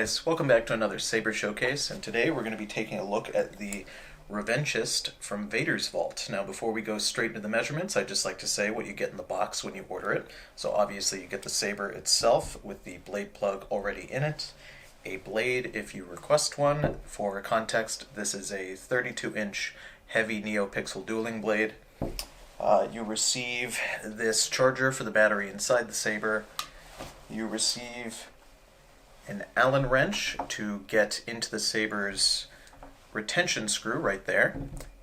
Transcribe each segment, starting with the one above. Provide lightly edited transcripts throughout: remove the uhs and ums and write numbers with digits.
guys, welcome back to another Saber Showcase, and today we're going to be taking a look at the Revanchist from Vaders Vault. Now before we go straight into the measurements, I'd just like to say what you get in the box when you order it. So obviously you get the saber itself with the blade plug already in it, a blade if you request one. For context, this is a 32-inch heavy NeoPixel dueling blade. You receive this charger for the battery inside the saber. You receive an Allen wrench to get into the saber's retention screw right there,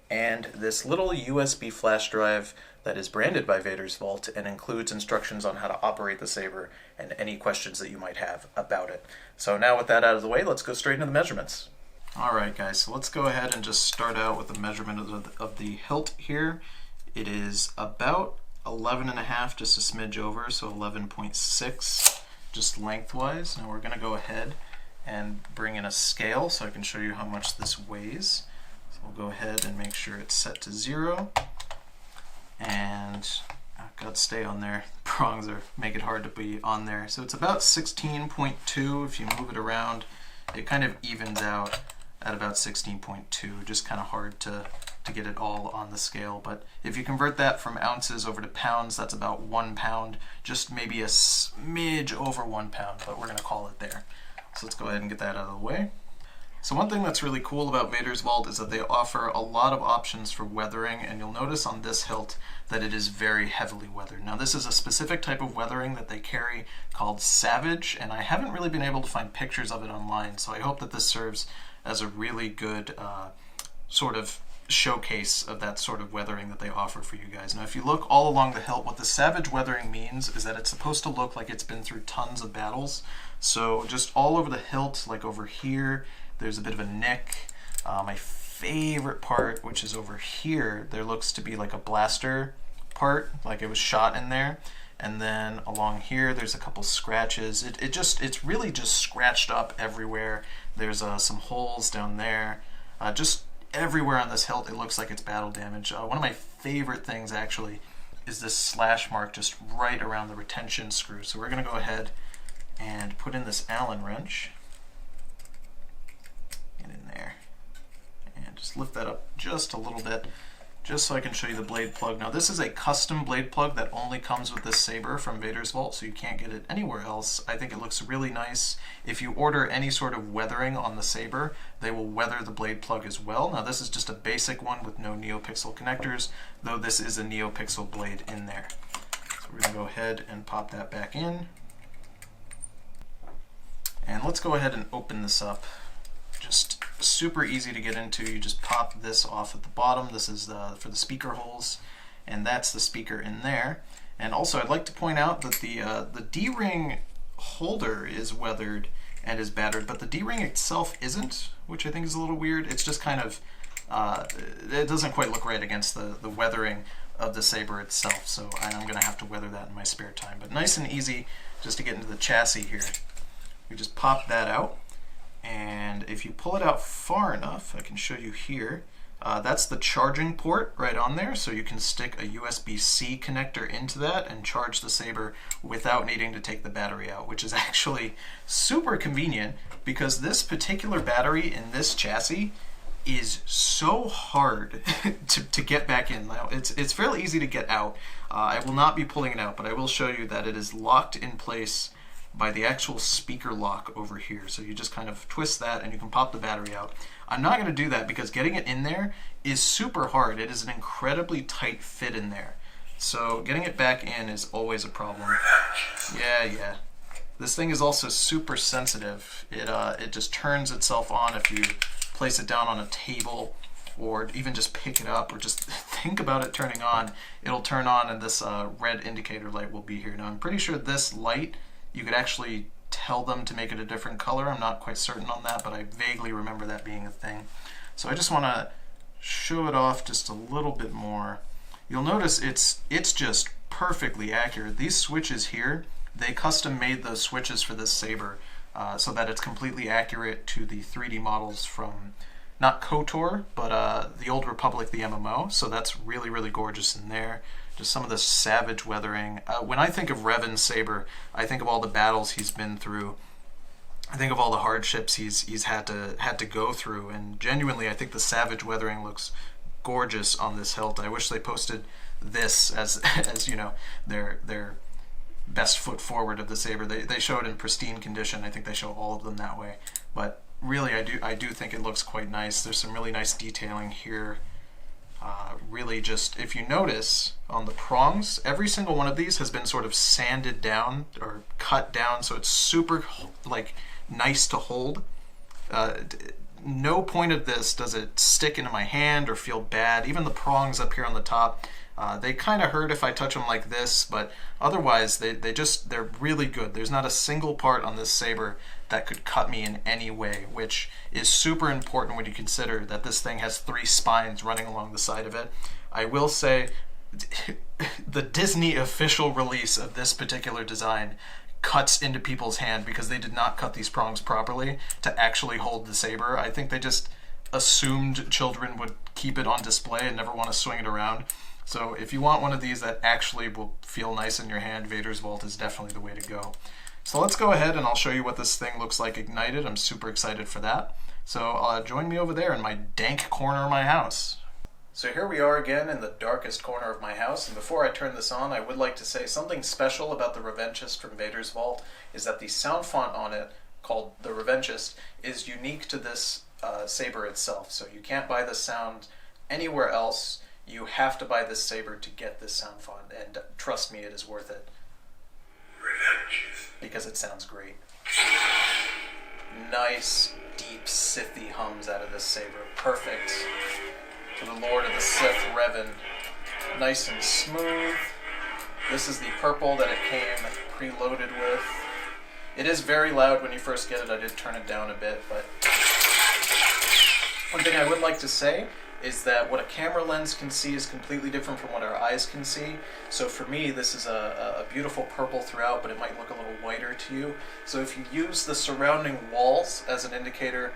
and this little USB flash drive that is branded by Vaders Vault and includes instructions on how to operate the saber and any questions that you might have about it. So now with that out of the way, let's go straight into the measurements. Alright guys, so let's go ahead and just start out with the measurement of the hilt here. It is about 11.5, just a smidge over, so 11.6. just lengthwise. Now we're going to go ahead and bring in a scale so I can show you how much this weighs. So we'll go ahead and make sure it's set to 0, and I've got to stay on there. Prongs make it hard to be on there. So it's about 16.2. If you move it around, it kind of evens out at about 16.2. Just kind of hard to get it all on the scale, but if you convert that from ounces over to pounds, that's about 1 pound, just maybe a smidge over 1 pound, but we're going to call it there. So let's go ahead and get that out of the way. So one thing that's really cool about Vaders Vault is that they offer a lot of options for weathering, and you'll notice on this hilt that it is very heavily weathered. Now this is a specific type of weathering that they carry called SABER, and I haven't really been able to find pictures of it online, so I hope that this serves as a really good sort of showcase of that sort of weathering that they offer for you guys. Now if you look all along the hilt, what the Savage weathering means is that it's supposed to look like it's been through tons of battles. So just all over the hilt, like over here, there's a bit of a nick. My favorite part, which is over here, there looks to be like a blaster part, like it was shot in there. And then along here, there's a couple scratches. It's really just scratched up everywhere. There's some holes down there. Just everywhere on this hilt, it looks like it's battle damage. One of my favorite things actually is this slash mark just right around the retention screw. So we're going to go ahead and put in this Allen wrench. Get in there. And just lift that up just a little bit, just so I can show you the blade plug. Now this is a custom blade plug that only comes with this saber from Vaders Vault, so you can't get it anywhere else. I think it looks really nice. If you order any sort of weathering on the saber, they will weather the blade plug as well. Now this is just a basic one with no NeoPixel connectors, though this is a NeoPixel blade in there. So we're going to go ahead and pop that back in. And let's go ahead and open this up. Just super easy to get into. You just pop this off at the bottom. This is for the speaker holes, and that's the speaker in there. And also I'd like to point out that the D-ring holder is weathered and is battered, but the D-ring itself isn't, which I think is a little weird. It's just kind of, it doesn't quite look right against the weathering of the saber itself, so I'm going to have to weather that in my spare time. But nice and easy just to get into the chassis here. We just pop that out. And if you pull it out far enough, I can show you here, that's the charging port right on there, so you can stick a USB-C connector into that and charge the saber without needing to take the battery out, which is actually super convenient because this particular battery in this chassis is so hard to get back in. Now, it's fairly easy to get out. I will not be pulling it out, but I will show you that it is locked in place by the actual speaker lock over here. So you just kind of twist that and you can pop the battery out. I'm not going to do that because getting it in there is super hard. It is an incredibly tight fit in there. So getting it back in is always a problem. Yeah. This thing is also super sensitive. It just turns itself on if you place it down on a table or even just pick it up or just think about it turning on. It'll turn on and this red indicator light will be here. Now I'm pretty sure this light, you could actually tell them to make it a different color. I'm not quite certain on that, but I vaguely remember that being a thing. So I just want to show it off just a little bit more. You'll notice it's just perfectly accurate. These switches here, they custom made those switches for this saber so that it's completely accurate to the 3D models from not KOTOR, but the Old Republic, the MMO. So that's really, really gorgeous in there. Just some of the savage weathering. When I think of Revan's saber, I think of all the battles he's been through. I think of all the hardships he's had to go through, and genuinely, I think the Savage weathering looks gorgeous on this hilt. I wish they posted this as as their best foot forward of the saber. They show it in pristine condition. I think they show all of them that way. But really, I do think it looks quite nice. There's some really nice detailing here. Really, just if you notice on the prongs, every single one of these has been sort of sanded down or cut down, so it's super like nice to hold. No point of this does it stick into my hand or feel bad. Even the prongs up here on the top, they kind of hurt if I touch them like this, but otherwise they're really good. There's not a single part on this saber that could cut me in any way, which is super important when you consider that this thing has 3 spines running along the side of it. I will say the Disney official release of this particular design cuts into people's hand because they did not cut these prongs properly to actually hold the saber. I think they just assumed children would keep it on display and never want to swing it around. So if you want one of these that actually will feel nice in your hand, Vaders Vault is definitely the way to go. So let's go ahead and I'll show you what this thing looks like ignited. I'm super excited for that. So join me over there in my dank corner of my house. So here we are again in the darkest corner of my house, and before I turn this on, I would like to say something special about the Revanchist from Vaders Vault is that the sound font on it, called the Revanchist, is unique to this saber itself. So you can't buy this sound anywhere else. You have to buy this saber to get this sound font, and trust me, it is worth it. Revanchist. Because it sounds great. Nice, deep, Sithy hums out of this saber. Perfect. To the Lord of the Sith, Revan. Nice and smooth. This is the purple that it came preloaded with. It is very loud when you first get it. I did turn it down a bit, but one thing I would like to say is that what a camera lens can see is completely different from what our eyes can see. So for me, this is a beautiful purple throughout, but it might look a little whiter to you. So if you use the surrounding walls as an indicator,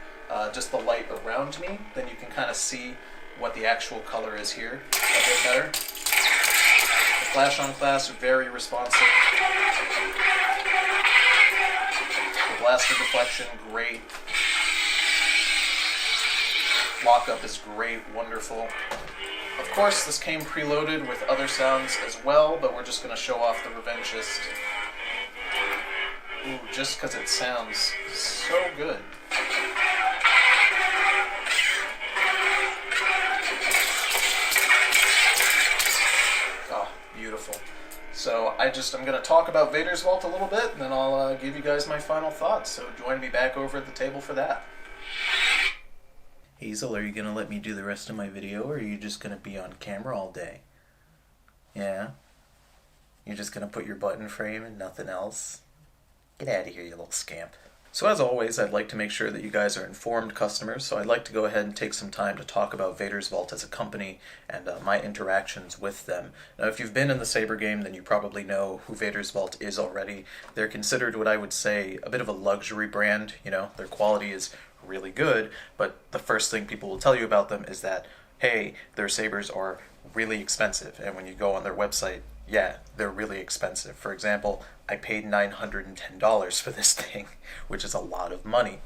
just the light around me, then you can kind of see what the actual color is here a bit better. The flash on class, very responsive. The blaster deflection, great. Lockup is great, wonderful. Of course, this came preloaded with other sounds as well, but we're just going to show off the Revanchist. Ooh, just because it sounds so good. Beautiful. So I'm going to talk about Vaders Vault a little bit, and then I'll give you guys my final thoughts. So join me back over at the table for that. Hazel, are you going to let me do the rest of my video, or are you just going to be on camera all day? Yeah? You're just going to put your button frame and nothing else? Get out of here, you little scamp. So as always, I'd like to make sure that you guys are informed customers, so I'd like to go ahead and take some time to talk about Vaders Vault as a company and my interactions with them. Now, if you've been in the Saber game, then you probably know who Vaders Vault is already. They're considered what I would say a bit of a luxury brand. You know, their quality is really good, but the first thing people will tell you about them is that, hey, their sabers are really expensive, and when you go on their website, yeah, they're really expensive. For example, I paid $910 for this thing, which is a lot of money.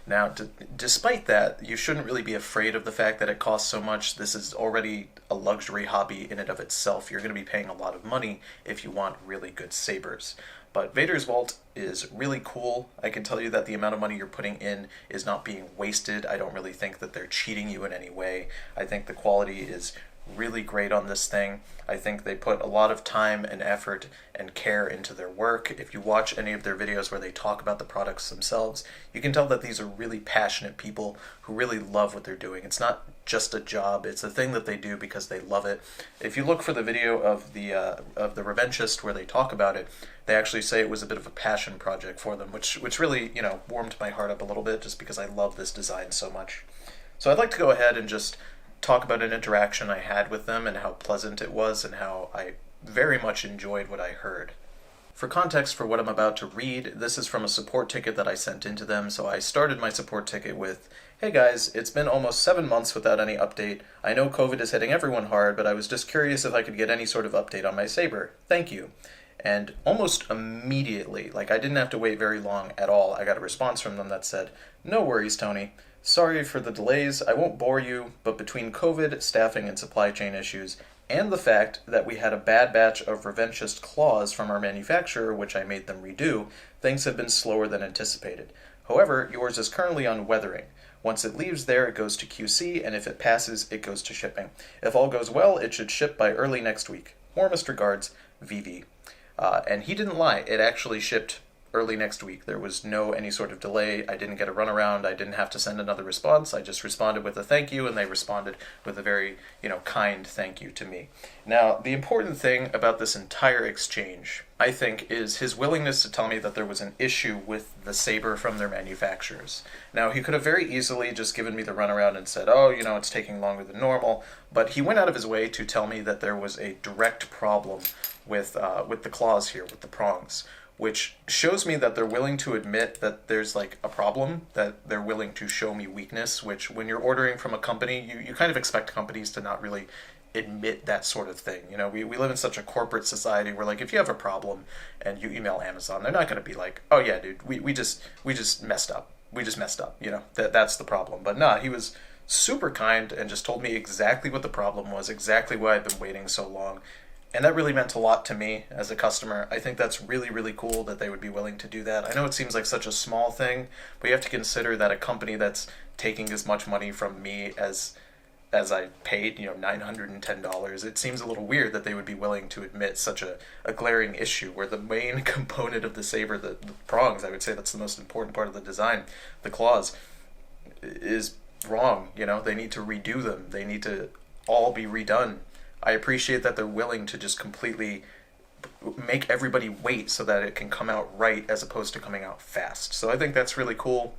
Now, despite that, you shouldn't really be afraid of the fact that it costs so much. This is already a luxury hobby in and of itself. You're going to be paying a lot of money if you want really good sabers. But Vaders Vault is really cool. I can tell you that the amount of money you're putting in is not being wasted. I don't really think that they're cheating you in any way. I think the quality is really great on this thing. I think they put a lot of time and effort and care into their work. If you watch any of their videos where they talk about the products themselves, you can tell that these are really passionate people who really love what they're doing. It's not just a job, it's a thing that they do because they love it. If you look for the video of the Revanchist where they talk about it, they actually say it was a bit of a passion project for them, which really, you know, warmed my heart up a little bit just because I love this design so much. So I'd like to go ahead and just talk about an interaction I had with them and how pleasant it was and how I very much enjoyed what I heard. For context for what I'm about to read, this is from a support ticket that I sent into them. So I started my support ticket with, hey guys, it's been almost 7 months without any update. I know COVID is hitting everyone hard, but I was just curious if I could get any sort of update on my Saber. Thank you. And almost immediately, like I didn't have to wait very long at all, I got a response from them that said, "No worries, Tony. Sorry for the delays. I won't bore you, but between COVID, staffing, and supply chain issues, and the fact that we had a bad batch of Revanchist claws from our manufacturer, which I made them redo, things have been slower than anticipated. However, yours is currently on weathering. Once it leaves there, it goes to QC, and if it passes, it goes to shipping. If all goes well, it should ship by early next week. Warmest regards, VV." And he didn't lie. It actually shipped early next week. There was no any sort of delay. I didn't get a runaround. I didn't have to send another response. I just responded with a thank you, and they responded with a very, kind thank you to me. Now, the important thing about this entire exchange, I think, is his willingness to tell me that there was an issue with the saber from their manufacturers. Now, he could have very easily just given me the runaround and said, "Oh, it's taking longer than normal," but he went out of his way to tell me that there was a direct problem with the claws here, with the prongs, which shows me that they're willing to admit that there's like a problem, that they're willing to show me weakness, which when you're ordering from a company, you kind of expect companies to not really admit that sort of thing. We live in such a corporate society where, like, if you have a problem and you email Amazon, they're not going to be like, "Oh yeah, dude, we just messed up. We just messed up." That's the problem. But nah, he was super kind and just told me exactly what the problem was, exactly why I've been waiting so long. And that really meant a lot to me as a customer. I think that's really, really cool that they would be willing to do that. I know it seems like such a small thing, but you have to consider that a company that's taking as much money from me as I paid, $910, it seems a little weird that they would be willing to admit such a glaring issue where the main component of the saber, the prongs, I would say that's the most important part of the design, the claws, is wrong. They need to redo them. They need to all be redone. I appreciate that they're willing to just completely make everybody wait so that it can come out right as opposed to coming out fast. So I think that's really cool.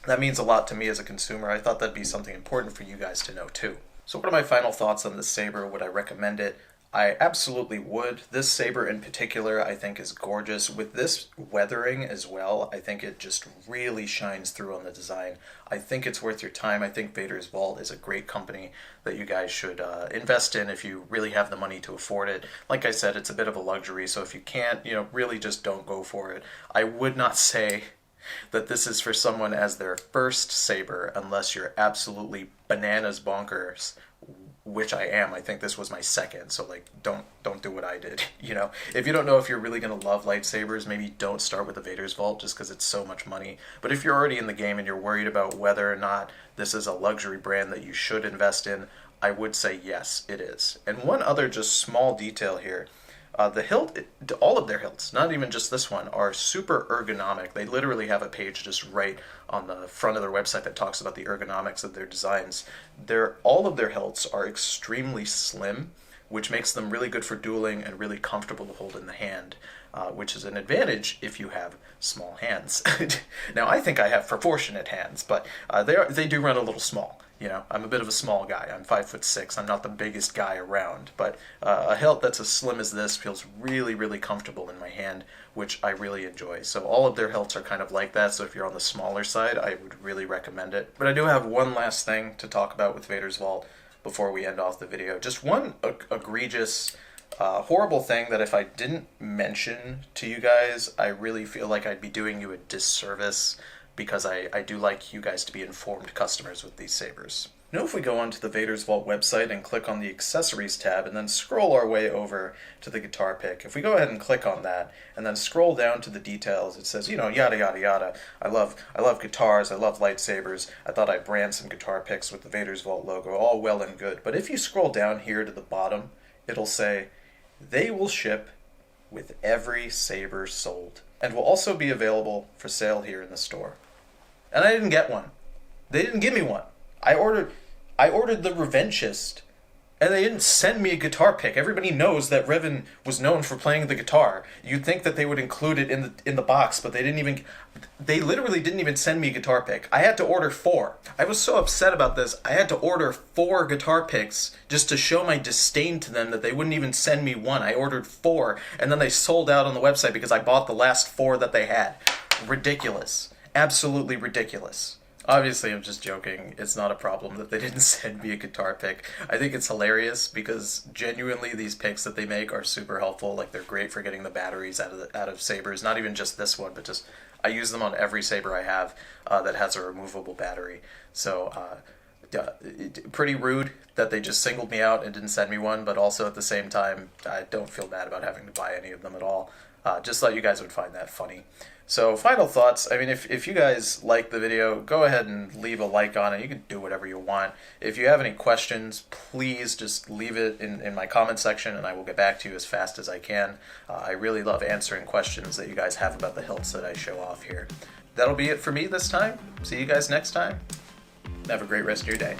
That means a lot to me as a consumer. I thought that'd be something important for you guys to know too. So what are my final thoughts on this saber? Would I recommend it? I absolutely would. This saber in particular I think is gorgeous. With this weathering as well, I think it just really shines through on the design. I think it's worth your time. I think Vaders Vault is a great company that you guys should invest in if you really have the money to afford it. Like I said, it's a bit of a luxury, so if you can't, really just don't go for it. I would not say that this is for someone as their first saber unless you're absolutely bananas bonkers, which I am. I think this was my second, so like don't do what I did. If you don't know if you're really going to love lightsabers, maybe don't start with the Vaders Vault just because it's so much money. But if you're already in the game and you're worried about whether or not this is a luxury brand that you should invest in, I would say yes, it is. And one other just small detail here. The hilt, all of their hilts, not even just this one, are super ergonomic. They literally have a page just right on the front of their website that talks about the ergonomics of their designs. All of their hilts are extremely slim, which makes them really good for dueling and really comfortable to hold in the hand, which is an advantage if you have small hands. Now, I think I have proportionate hands, but they do run a little small. I'm a bit of a small guy. I'm 5'6". I'm not the biggest guy around, but a hilt that's as slim as this feels really, really comfortable in my hand, which I really enjoy. So all of their hilts are kind of like that, so if you're on the smaller side, I would really recommend it. But I do have one last thing to talk about with Vaders Vault before we end off the video. Just one egregious, horrible thing that if I didn't mention to you guys, I really feel like I'd be doing you a disservice, because I do like you guys to be informed customers with these sabers. If we go onto the Vaders Vault website and click on the Accessories tab and then scroll our way over to the guitar pick, if we go ahead and click on that and then scroll down to the details, it says, yada, yada, yada. I love guitars, I love lightsabers. I thought I'd brand some guitar picks with the Vaders Vault logo, all well and good. But if you scroll down here to the bottom, it'll say, they will ship with every saber sold and will also be available for sale here in the store. And I didn't get one. They didn't give me one. I ordered the Revanchist, and they didn't send me a guitar pick. Everybody knows that Revan was known for playing the guitar. You'd think that they would include it in the box, but they literally didn't even send me a guitar pick. I had to order 4. I was so upset about this. I had to order 4 guitar picks just to show my disdain to them that they wouldn't even send me one. I ordered 4, and then they sold out on the website because I bought the last 4 that they had. Ridiculous. Absolutely ridiculous. Obviously, I'm just joking. It's not a problem that they didn't send me a guitar pick. I think it's hilarious because genuinely these picks that they make are super helpful. Like they're great for getting the batteries out of sabers. Not even just this one, but just I use them on every saber I have that has a removable battery. So pretty rude that they just singled me out and didn't send me one. But also at the same time, I don't feel bad about having to buy any of them at all. Just thought you guys would find that funny. So final thoughts, I mean, if you guys like the video, go ahead and leave a like on it. You can do whatever you want. If you have any questions, please just leave it in my comment section and I will get back to you as fast as I can. I really love answering questions that you guys have about the hilts that I show off here. That'll be it for me this time. See you guys next time. Have a great rest of your day.